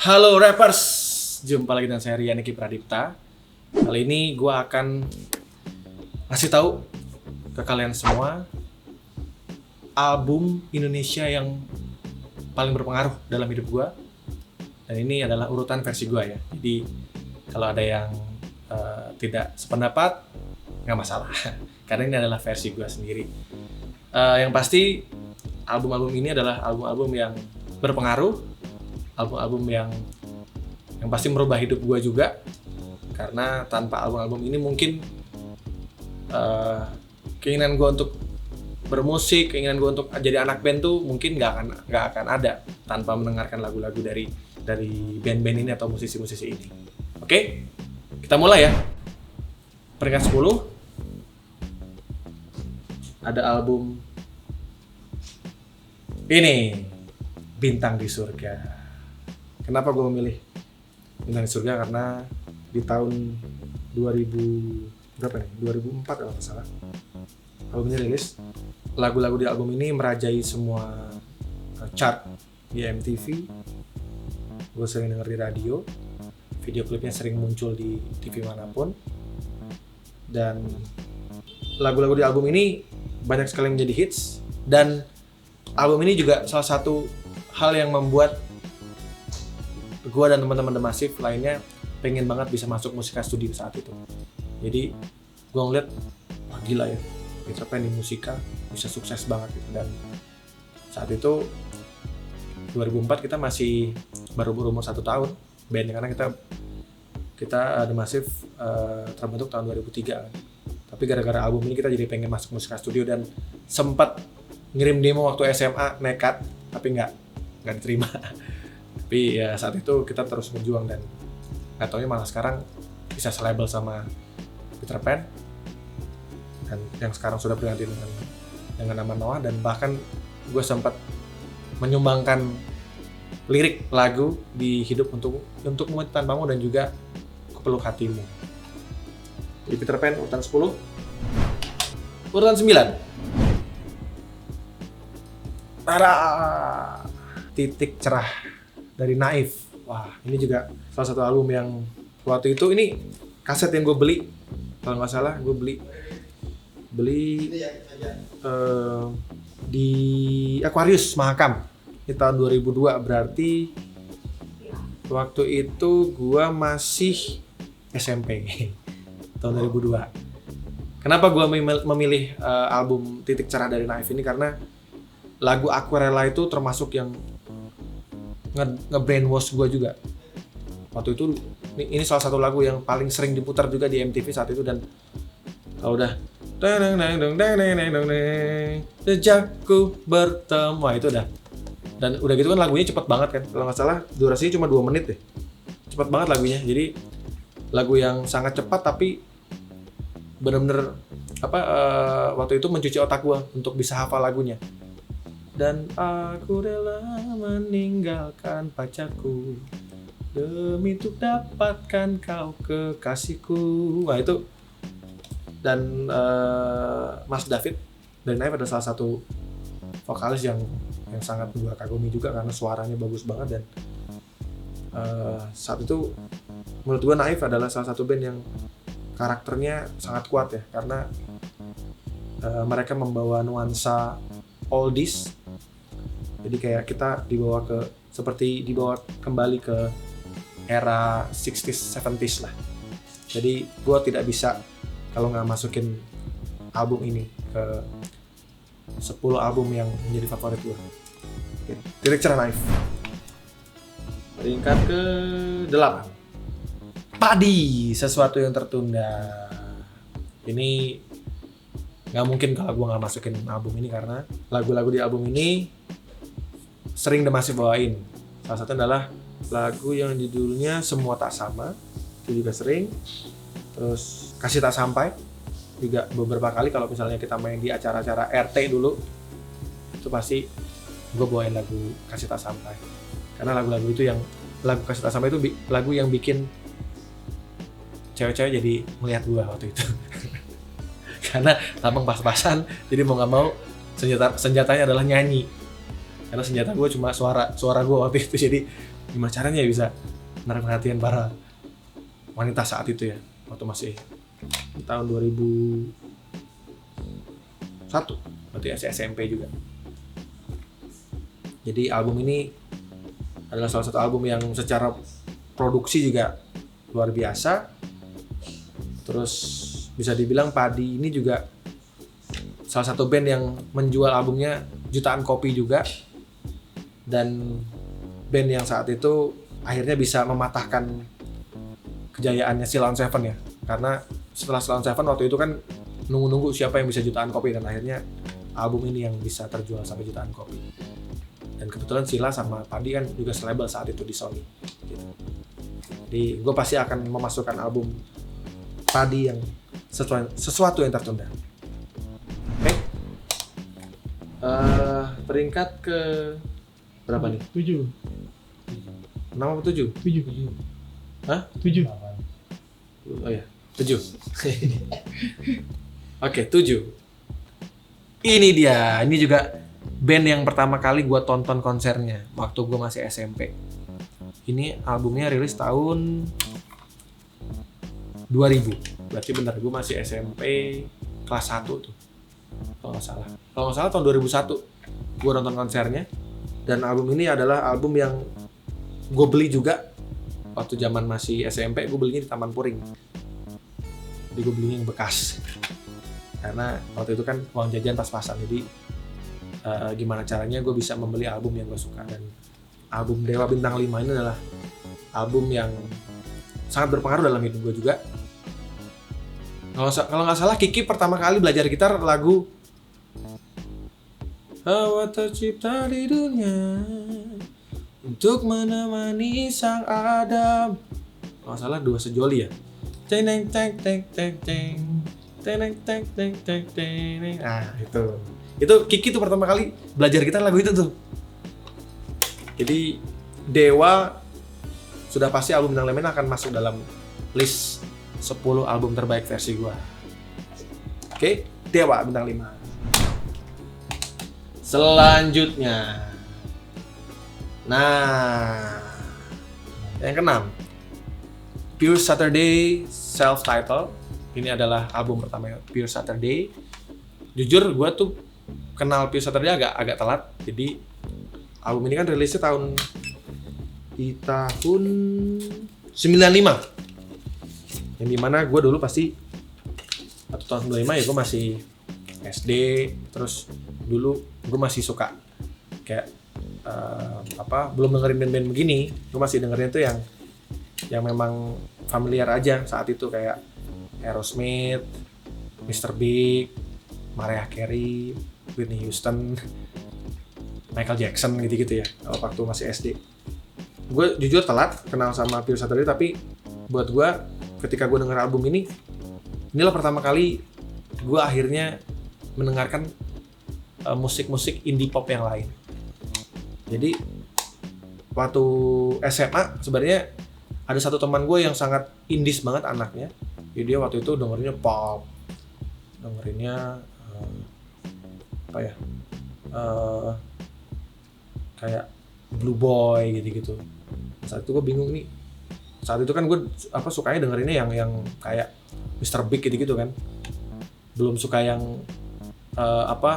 Halo rappers, jumpa lagi dengan saya Rian Eki Pradipta. Kali ini gue akan ngasih tahu ke kalian semua album Indonesia yang paling berpengaruh dalam hidup gue. Dan ini adalah urutan versi gue ya. Jadi kalau ada yang tidak sependapat, nggak masalah. Karena ini adalah versi gue sendiri. Yang pasti album-album ini adalah album-album yang berpengaruh, album-album yang pasti merubah hidup gue juga, karena tanpa album-album ini mungkin keinginan gue untuk bermusik, keinginan gue untuk jadi anak band tuh mungkin nggak akan ada tanpa mendengarkan lagu-lagu dari band-band ini atau musisi-musisi ini. Oke, kita mulai ya. Peringkat 10 ada album ini, Bintang di Surga. Kenapa gue memilih Bintang di Surga? Karena di tahun 2004 kalau nggak salah albumnya rilis. Lagu-lagu di album ini merajai semua chart di MTV. Gue sering denger di radio, video klipnya sering muncul di TV manapun. Dan lagu-lagu di album ini banyak sekali menjadi hits. Dan album ini juga salah satu hal yang membuat gue dan teman-teman The Massive lainnya pengen banget bisa masuk musika studio saat itu. Jadi gue ngeliat, wah gila ya, Peter Pan di musika bisa sukses banget gitu. Dan saat itu 2004 kita masih baru berumur 1 tahun band, karena kita The Massive terbentuk tahun 2003 kan. Tapi gara-gara album ini kita jadi pengen masuk musika studio dan sempat ngirim demo waktu SMA, nekat, tapi nggak diterima. Tapi ya saat itu kita terus berjuang dan nggak taunya malah sekarang bisa selabel sama Peter Pan, dan yang sekarang sudah berganti dengan nama Noah. Dan bahkan gue sempat menyumbangkan lirik lagu di Hidup untuk Memut Tanpamu dan juga Kupeluk Hatimu. Di Peter Pan urutan 10. Urutan 9, Tara, Titik Cerah dari Naif. Wah, ini juga salah satu album yang waktu itu, ini kaset yang gue beli, kalau nggak salah gue beli di Aquarius Mahakam di tahun 2002. Berarti waktu itu gue masih SMP tahun 2002. Kenapa gue memilih album Titik Cerah dari Naif ini? Karena lagu Aquarela itu termasuk yang nge-brainwash gue juga. Waktu itu ini salah satu lagu yang paling sering diputar juga di MTV saat itu. Dan kalau udah sejakku bertemu, wah itu udah. Dan udah gitu kan lagunya cepet banget kan, kalau nggak salah durasinya cuma 2 menit deh. Cepet banget lagunya. Jadi lagu yang sangat cepat tapi bener-bener waktu itu mencuci otak gue untuk bisa hafal lagunya. Dan aku rela meninggalkan pacarku demi untuk dapatkan kau kekasihku. Wah itu. Dan Mas David dari Naif adalah salah satu vokalis yang sangat gue kagumi juga karena suaranya bagus banget. Dan saat itu menurut gue Naif adalah salah satu band yang karakternya sangat kuat ya, karena mereka membawa nuansa oldies. Jadi kayak kita dibawa kembali ke era 60s, 70s lah. Jadi gue tidak bisa kalau nggak masukin album ini ke 10 album yang menjadi favorit gue. Oke. Titik Cerah Naif. Peringkat ke 8, Padi, Sesuatu Yang Tertunda. Ini nggak mungkin kalau gue nggak masukin album ini, karena lagu-lagu di album ini sering The Massive bawain. Salah satu adalah lagu yang judulnya Semua Tak Sama, itu juga sering. Terus Kasih Tak Sampai juga beberapa kali kalau misalnya kita main di acara-acara RT dulu, itu pasti gue bawain lagu Kasih Tak Sampai. Karena lagu-lagu itu lagu Kasih Tak Sampai itu lagu yang bikin cewek-cewek jadi melihat gue waktu itu. Karena tampang pas-pasan, jadi mau nggak mau senjatanya adalah nyanyi. Karena senjata gue cuma suara gue waktu itu, jadi gimana caranya ya bisa menarik perhatian para wanita saat itu ya, waktu masih di tahun 2001, berarti SMP juga. Jadi album ini adalah salah satu album yang secara produksi juga luar biasa. Terus bisa dibilang Padi ini juga salah satu band yang menjual albumnya jutaan kopi juga, dan band yang saat itu akhirnya bisa mematahkan kejayaannya Sheila on 7 ya, karena setelah Sheila on 7 waktu itu kan nunggu-nunggu siapa yang bisa jutaan kopi, dan akhirnya album ini yang bisa terjual sampai jutaan kopi. Dan kebetulan Sheila sama Padi kan juga selabel saat itu di Sony gitu. Jadi gue pasti akan memasukkan album Padi yang sesuatu yang tertunda. Oke. Peringkat ke berapa nih? 7. 6 apa 7? 7. Hah? 7. Oh ya, 7. Oke, 7. Ini dia. Ini juga band yang pertama kali gue tonton konsernya waktu gue masih SMP. Ini albumnya rilis tahun 2000. Berarti bener, gue masih SMP kelas 1 tuh. Kalau nggak salah tahun 2001 gue nonton konsernya. Dan album ini adalah album yang gue beli juga waktu zaman masih SMP. Gue belinya di Taman Puring. Jadi gue belinya yang bekas. Karena waktu itu kan uang jajan pas-pasan. Jadi gimana caranya gue bisa membeli album yang gue suka. Dan album Dewa Bintang 5 ini adalah album yang sangat berpengaruh dalam hidup gue juga. Kalau nggak salah Kiki pertama kali belajar gitar lagu Hawa tercipta di dunia untuk menemani sang Adam. Kalau nggak salah Dua Sejoli ya. Teng teng teng teng teng teng teng teng teng teng. Nah itu Kiki tuh pertama kali belajar gitar lagu itu tuh. Jadi Dewa sudah pasti album Bintang 5 akan masuk dalam list 10 album terbaik versi gua. Oke, Dewa Bintang 5. Selanjutnya. Nah, yang keenam, Pure Saturday Self-Titled. Ini adalah album pertama Pure Saturday. Jujur gua tuh kenal Pure Saturday agak telat. Jadi album ini kan rilisnya tahun 95. Yang dimana gue dulu pasti atau tahun 95 ya gue masih SD. Terus dulu gue masih suka kayak belum dengerin band-band begini. Gue masih dengerin tuh yang memang familiar aja saat itu, kayak Aerosmith, Mr. Big, Mariah Carey, Whitney Houston, Michael Jackson gitu-gitu ya waktu masih SD. Gue jujur telat kenal sama Pure Saturday, tapi buat gue ketika gue denger album ini, inilah pertama kali gue akhirnya mendengarkan musik-musik indie pop yang lain. Jadi waktu SMA sebenarnya ada satu teman gue yang sangat indies banget anaknya. Jadi dia waktu itu dengerinnya pop, dengerinnya kayak Blue Boy gitu-gitu. Saat itu gue bingung nih. Saat itu kan gue sukanya dengerinnya yang kayak Mr. Big gitu-gitu kan. Belum suka yang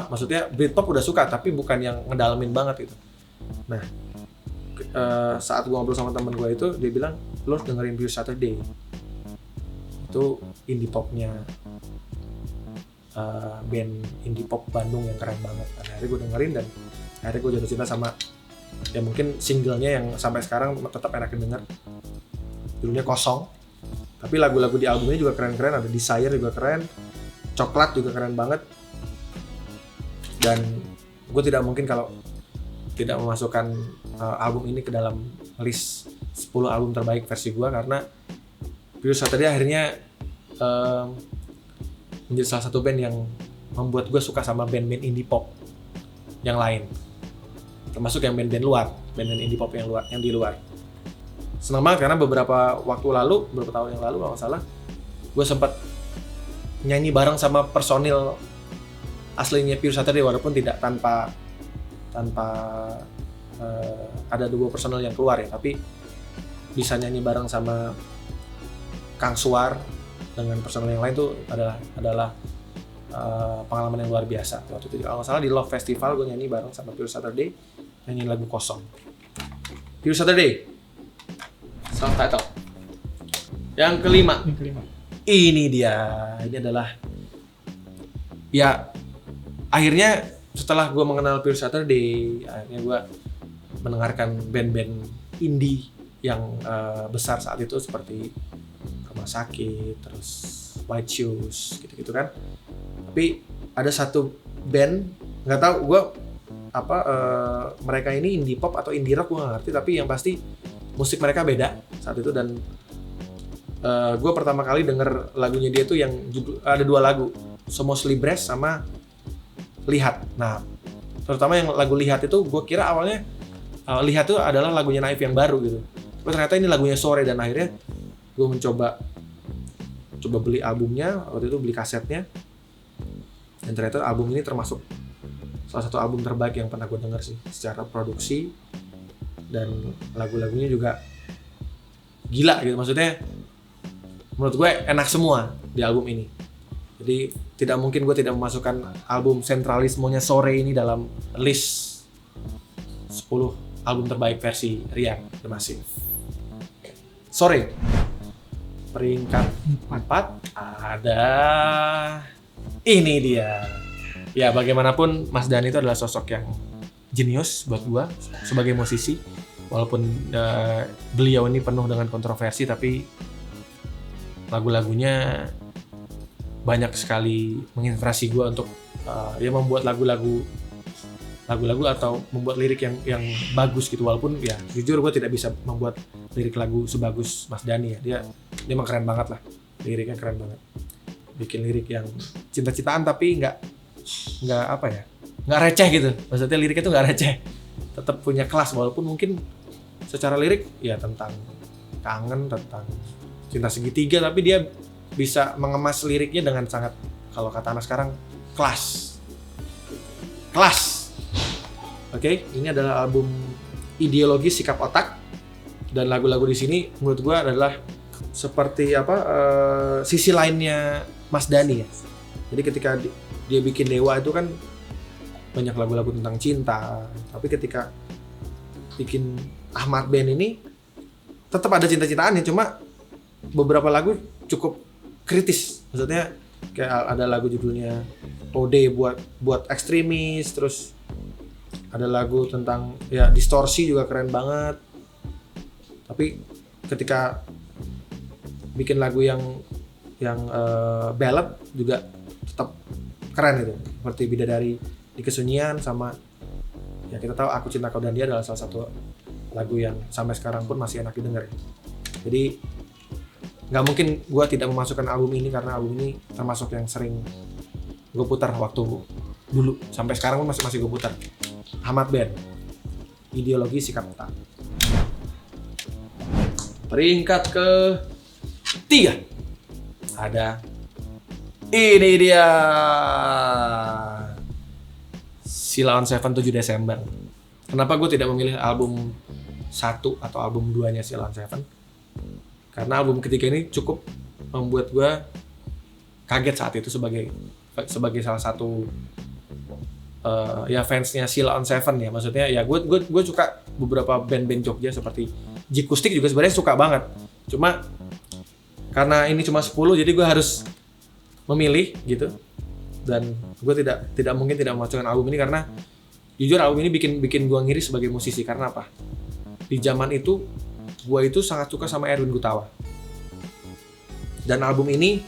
maksudnya Britpop udah suka tapi bukan yang ngedalamin banget gitu. Nah, saat gue ngobrol sama temen gue itu, dia bilang lo harus dengerin Pure Saturday. Itu indie popnya band indie pop Bandung yang keren banget. Akhirnya gue dengerin dan akhirnya gue jatuh cinta sama ya mungkin singlenya yang sampai sekarang tetap enak didengar. Judulnya Kosong. Tapi lagu-lagu di albumnya juga keren-keren. Ada Desire juga keren, Coklat juga keren banget. Dan gue tidak mungkin kalau tidak memasukkan album ini ke dalam list 10 album terbaik versi gue, karena Pure Saturday akhirnya menjadi salah satu band yang membuat gue suka sama band-band indie pop yang lain, termasuk yang band-band luar, band-band indie pop yang di luar. Senang banget karena beberapa tahun yang lalu kalau nggak salah, gue sempat nyanyi bareng sama personil aslinya Pure Saturday, walaupun tidak tanpa ada 2 personel yang keluar ya, tapi bisa nyanyi bareng sama Kang Suar dengan personel yang lain tuh adalah pengalaman yang luar biasa. Waktu itu kalau nggak salah di Love Festival gue nyanyi bareng sama Pure Saturday, nyanyi lagu Kosong. Pure Saturday, song title. Yang kelima. Ini dia. Ini adalah ya akhirnya setelah gue mengenal Pure Saturday, akhirnya gue mendengarkan band-band indie yang besar saat itu seperti Rumah Sakit, terus White Shoes, gitu-gitu kan. Tapi ada satu band, nggak tahu gue mereka ini indie pop atau indie rock gue nggak ngerti, tapi yang pasti musik mereka beda saat itu. Dan gue pertama kali denger lagunya dia tuh yang ada 2 lagu, Somos Libres sama Lihat. Nah, terutama yang lagu Lihat itu gue kira awalnya Lihat itu adalah lagunya Naif yang baru gitu. Tapi ternyata ini lagunya Sore, dan akhirnya gue mencoba beli albumnya, waktu itu beli kasetnya. Dan ternyata album ini termasuk salah satu album terbaik yang pernah gue denger sih, secara produksi dan lagu-lagunya juga gila gitu. Maksudnya menurut gue enak semua di album ini. Jadi tidak mungkin gue tidak memasukkan album Sentralismonya Sore ini dalam list 10 album terbaik versi Rian The Massive. Sore peringkat 4 ada ini dia. Ya bagaimanapun Mas Dhani itu adalah sosok yang jenius buat gua sebagai musisi. Walaupun beliau ini penuh dengan kontroversi, tapi lagu-lagunya banyak sekali menginspirasi gua untuk membuat lagu-lagu atau membuat lirik yang bagus gitu. Walaupun ya jujur gue tidak bisa membuat lirik lagu sebagus Mas Dhani ya. Dia emang keren banget lah, liriknya keren banget. Bikin lirik yang cinta-cintaan tapi nggak receh gitu. Maksudnya liriknya tuh nggak receh, tetap punya kelas. Walaupun mungkin secara lirik ya tentang kangen, tentang cinta segitiga, tapi dia bisa mengemas liriknya dengan sangat, kalau kata anak sekarang, kelas. Oke, ini adalah album Ideologi Sikap Otak, dan lagu-lagu di sini menurut gue adalah seperti sisi lainnya Mas Dhani ya. Jadi ketika dia bikin Dewa itu kan banyak lagu-lagu tentang cinta, tapi ketika bikin Ahmad Band ini tetap ada cinta-cintaannya, cuma beberapa lagu cukup kritis. Maksudnya kayak ada lagu judulnya Ode buat ekstremis, terus ada lagu tentang ya distorsi juga keren banget. Tapi ketika bikin lagu yang ballad juga tetap keren gitu. Seperti Bidadari di Kesunyian, sama ya kita tahu Aku Cinta Kau dan Dia adalah salah satu lagu yang sampai sekarang pun masih enak didengar. Jadi nggak mungkin gue tidak memasukkan album ini, karena album ini termasuk yang sering gue putar waktu dulu, sampai sekarang pun masih gue putar. Ahmad Band, Ideologi Sikap Otak. Peringkat ke-3 ada ini dia, Sheila on 7 Desember. Kenapa gue tidak memilih album 1 atau album 2-nya Sheila on 7? Karena album ketiga ini cukup membuat gue kaget saat itu sebagai salah satu ya fansnya Sheila on 7 ya. Maksudnya ya gue suka beberapa band-band Jogja seperti Jikustik juga sebenarnya suka banget. Cuma karena ini cuma 10, jadi gue harus memilih gitu. Dan gue tidak mungkin tidak memasukkan album ini, karena jujur album ini bikin gue ngiri sebagai musisi. Karena apa? Di zaman itu gue itu sangat suka sama Erwin Gutawa. Dan album ini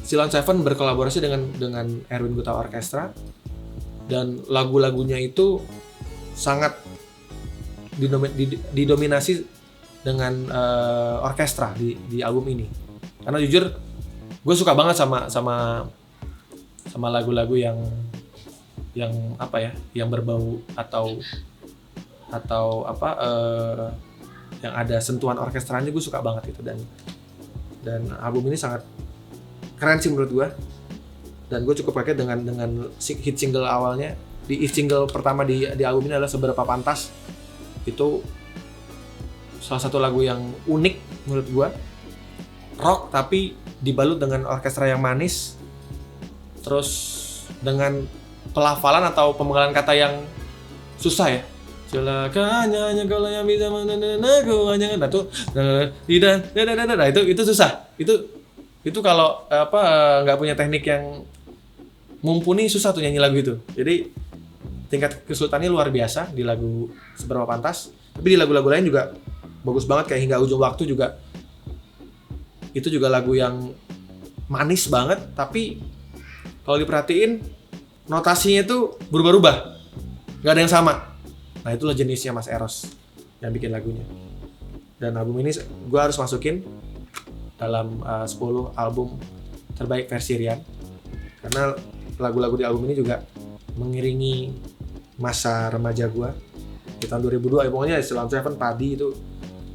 Sheila on 7 berkolaborasi dengan Erwin Gutawa Orkestra, dan lagu-lagunya itu sangat didominasi dengan orkestra di album ini. Karena jujur gue suka banget sama lagu-lagu yang yang berbau atau yang ada sentuhan orkestranya, gue suka banget itu. Dan album ini sangat keren sih menurut gue, dan gue cukup kaget dengan hit single awalnya di single pertama di album ini adalah Seberapa Pantas. Itu salah satu lagu yang unik menurut gua, rock tapi dibalut dengan orkestra yang manis, terus dengan pelafalan atau pemenggalan kata yang susah ya. Celakanya hanya kalau yang bisa menenangku hanya nah tuh nah itu susah. Itu kalau nggak punya teknik yang mumpuni susah tuh nyanyi lagu itu. Jadi tingkat kesulitannya luar biasa di lagu Seberapa Pantas. Tapi di lagu-lagu lain juga bagus banget, kayak Hingga Ujung Waktu juga. Itu juga lagu yang manis banget, tapi kalau diperhatiin notasinya tuh berubah-ubah, nggak ada yang sama. Nah itulah jenisnya Mas Eros yang bikin lagunya. Dan album ini gue harus masukin dalam 10 album terbaik versi Rian, karena lagu-lagu di album ini juga mengiringi masa remaja gue di tahun 2002. Pokoknya Silent Seven, Padi itu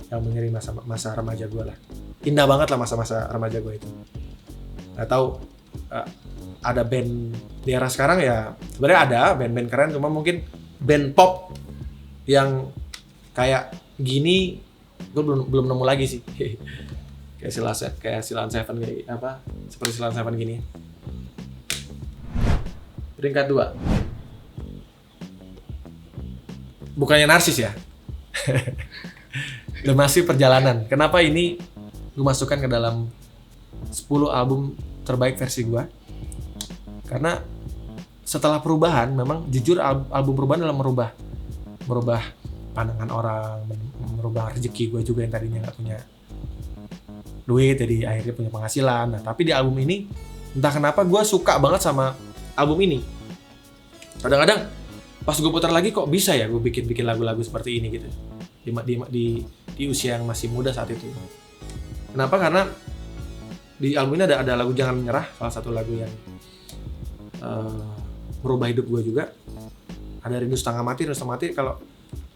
yang mengiringi masa remaja gue lah. Indah banget lah masa-masa remaja gue itu. Nggak tahu ada band di era sekarang ya, sebenarnya ada band-band keren, cuma mungkin band pop yang kayak gini gue belum nemu lagi sih. kayak Silent Seven kayak apa, seperti Silent Seven gini. Peringkat 2. Bukannya narsis ya. Masih Perjalanan. Kenapa ini gue masukkan ke dalam 10 album terbaik versi gue? Karena setelah perubahan, memang jujur album perubahan adalah merubah pandangan orang, merubah rezeki gue juga yang tadinya nggak punya duit, jadi akhirnya punya penghasilan. Nah, tapi di album ini entah kenapa gue suka banget sama album ini. Kadang-kadang pas gue putar lagi kok bisa ya gue bikin lagu-lagu seperti ini gitu di usia yang masih muda saat itu. Kenapa? Karena di album ini ada lagu Jangan Menyerah, salah satu lagu yang merubah hidup gue juga. Ada Rindu Setengah Mati kalau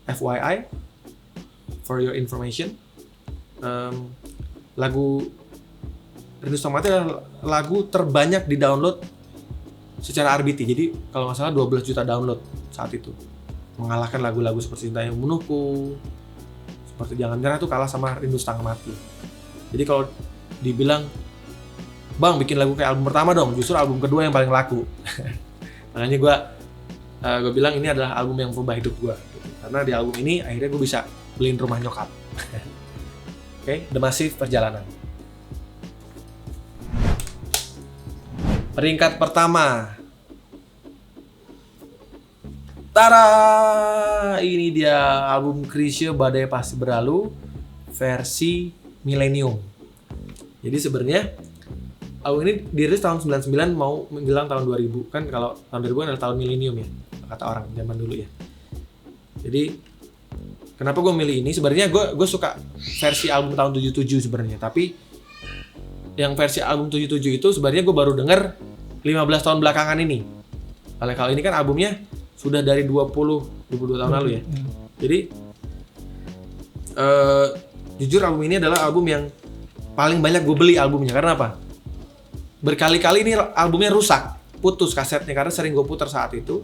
FYI, for your information, lagu Rindu Setengah Mati adalah lagu terbanyak di download secara RBT. Jadi kalau nggak salah 12 juta download saat itu, mengalahkan lagu-lagu seperti Cinta Yang Membunuhku, seperti Jangan Menyerah, itu kalah sama Rindu Setengah Mati. Jadi kalau dibilang, Bang bikin lagu kayak album pertama dong, justru album kedua yang paling laku. Makanya gue bilang ini adalah album yang merubah hidup gue gitu. Karena di album ini akhirnya gue bisa beliin rumah nyokap. Oke, The Massive, Perjalanan. Peringkat pertama, tara, ini dia album Chrisye, Badai Pasti Berlalu versi Millennium. Jadi sebenarnya album ini dirilis tahun 99 mau menjelang tahun 2000. Kan kalau tahun 2000 adalah tahun milenium ya, kata orang zaman dulu ya. Jadi kenapa gue milih ini? Sebenarnya gue suka versi album tahun 77 sebenarnya, tapi yang versi album 77 itu sebenarnya gue baru denger 15 tahun belakangan ini. Kalau ini kan albumnya sudah dari 22 tahun lalu ya. Jadi jujur album ini adalah album yang paling banyak gue beli albumnya. Karena apa? Berkali-kali ini albumnya rusak, putus kasetnya karena sering gue putar saat itu.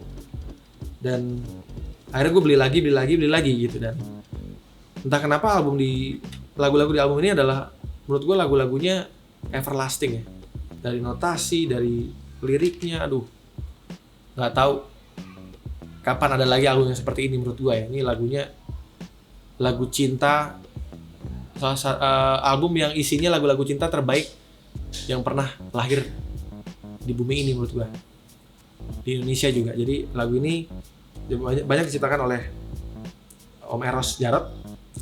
Dan akhirnya gue beli lagi gitu. Dan entah kenapa lagu-lagu di album ini adalah menurut gue lagu-lagunya everlasting ya. Dari notasi, dari liriknya, aduh, nggak tahu kapan ada lagi album yang seperti ini menurut gue ya. Ini lagunya lagu cinta, album yang isinya lagu-lagu cinta terbaik yang pernah lahir di bumi ini menurut gue, di Indonesia juga. Jadi lagu ini banyak diciptakan oleh Om Eros Jarot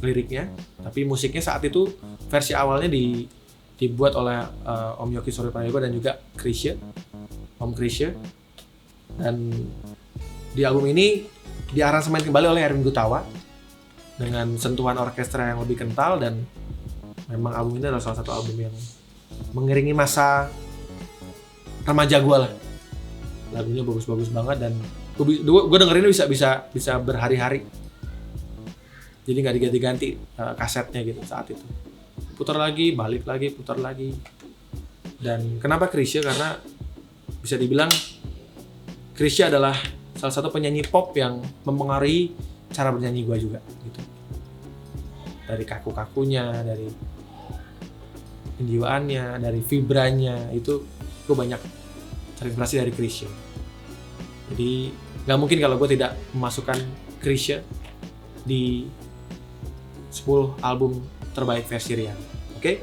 liriknya, tapi musiknya saat itu versi awalnya dibuat oleh Om Yoki Soriprayogo dan juga Om Chrisye. Dan di album ini diaransemen kembali oleh Erwin Gutawa dengan sentuhan orkestra yang lebih kental. Dan memang album ini adalah salah satu album yang mengiringi masa remaja gue lah. Lagunya bagus-bagus banget dan gue dengerin bisa berhari-hari. Jadi nggak diganti-ganti kasetnya gitu saat itu. Putar lagi, balik lagi, putar lagi. Dan kenapa Chrisye? Karena bisa dibilang Chrisye adalah salah satu penyanyi pop yang mempengaruhi cara bernyanyi gue juga gitu. Dari kaku-kakunya, dari penjiwaannya, dari vibranya, itu gue banyak terinspirasi dari Chrisye. Jadi nggak mungkin kalau gue tidak memasukkan Chrisye di 10 album terbaik versi Rian. Oke?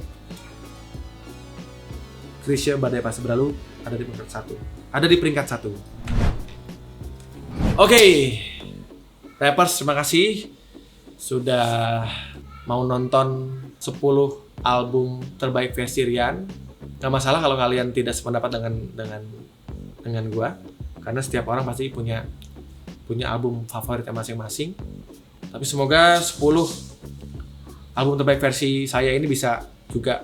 Chrisye Badai Pasti Berlalu ada di peringkat 1. Ada di peringkat 1. Oke. Rappers, terima kasih sudah mau nonton 10 album terbaik versi Rian. Gak masalah kalau kalian tidak sependapat dengan gua, karena setiap orang pasti punya album favoritnya masing-masing. Tapi semoga 10 album terbaik versi saya ini bisa juga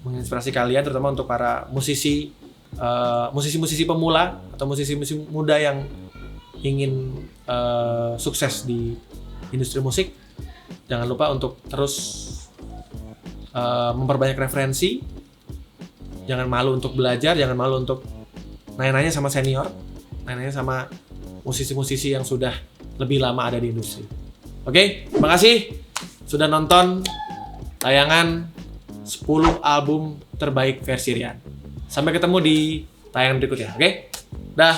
menginspirasi kalian, terutama untuk para musisi pemula atau musisi muda yang ingin sukses di industri musik. Jangan lupa untuk terus memperbanyak referensi, jangan malu untuk belajar, jangan malu untuk nanya-nanya sama senior, nanya-nanya sama musisi-musisi yang sudah lebih lama ada di industri. Oke, terima kasih sudah nonton tayangan 10 album terbaik versi Rian. Sampai ketemu di tayangan berikutnya, oke? Dah.